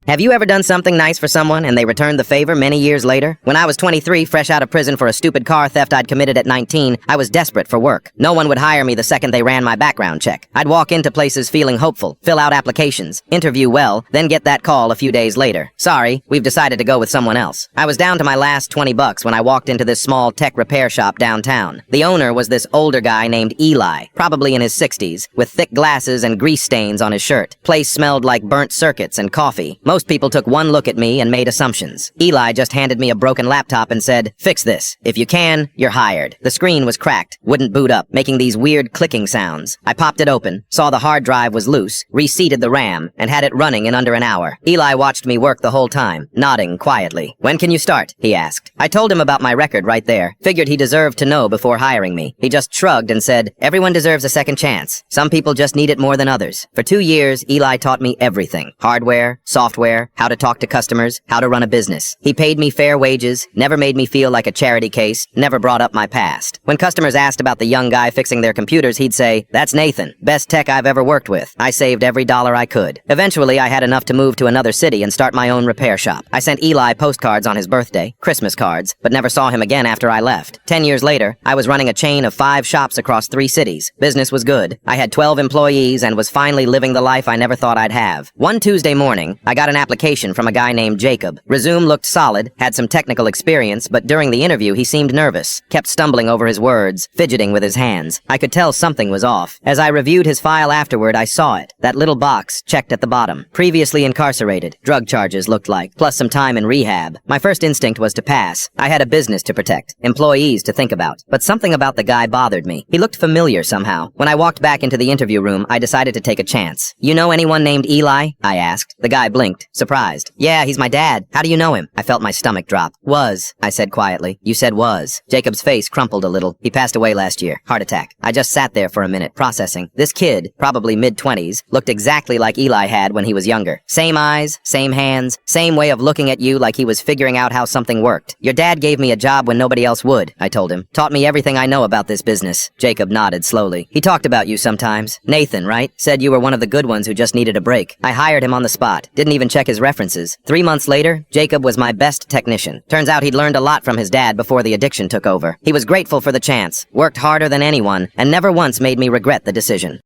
Have you ever done something nice for someone and they returned the favor many years later? When I was 23, fresh out of prison for a stupid car theft I'd committed at 19, I was desperate for work. No one would hire me the second they ran my background check. I'd walk into places feeling hopeful, fill out applications, interview well, then get that call a few days later. Sorry, we've decided to go with someone else. I was down to my last 20 bucks when I walked into this small tech repair shop downtown. The owner was this older guy named Eli, probably in his 60s, with thick glasses and grease stains on his shirt. Place smelled like burnt circuits and coffee. Most people took one look at me and made assumptions. Eli just handed me a broken laptop and said, "Fix this. If you can, you're hired." The screen was cracked, wouldn't boot up, making these weird clicking sounds. I popped it open, saw the hard drive was loose, reseated the RAM, and had it running in under an hour. Eli watched me work the whole time, nodding quietly. "When can you start?" he asked. I told him about my record right there. Figured he deserved to know before hiring me. He just shrugged and said, "Everyone deserves a second chance. Some people just need it more than others." For 2 years, Eli taught me everything. Hardware, software, how to talk to customers, how to run a business. He paid me fair wages, never made me feel like a charity case, never brought up my past. When customers asked about the young guy fixing their computers, he'd say, "That's Nathan, best tech I've ever worked with." I saved every dollar I could. Eventually, I had enough to move to another city and start my own repair shop. I sent Eli postcards on his birthday, Christmas cards, but never saw him again after I left. 10 years later, I was running a chain of 5 shops across 3 cities. Business was good. I had 12 employees and was finally living the life I never thought I'd have. One Tuesday morning, I got an application from a guy named Jacob. Resume looked solid, had some technical experience, but during the interview he seemed nervous, kept stumbling over his words, fidgeting with his hands. I could tell something was off. As I reviewed his file afterward, I saw it. That little box checked at the bottom. Previously incarcerated, drug charges looked like, plus some time in rehab. My first instinct was to pass. I had a business to protect, employees to think about. But something about the guy bothered me. He looked familiar somehow. When I walked back into the interview room, I decided to take a chance. "You know anyone named Eli?" I asked. The guy blinked, surprised. "Yeah, he's my dad. How do you know him?" I felt my stomach drop. "Was," I said quietly. "You said was." Jacob's face crumpled a little. "He passed away last year. Heart attack." I just sat there for a minute, processing. This kid, probably mid-20s, looked exactly like Eli had when he was younger. Same eyes, same hands, same way of looking at you like he was figuring out how something worked. "Your dad gave me a job when nobody else would," I told him. "Taught me everything I know about this business." Jacob nodded slowly. "He talked about you sometimes. Nathan, right? Said you were one of the good ones who just needed a break. I hired him on the spot. Didn't even check his references. 3 months later, Jacob was my best technician. Turns out he'd learned a lot from his dad before the addiction took over. He was grateful for the chance, worked harder than anyone, and never once made me regret the decision."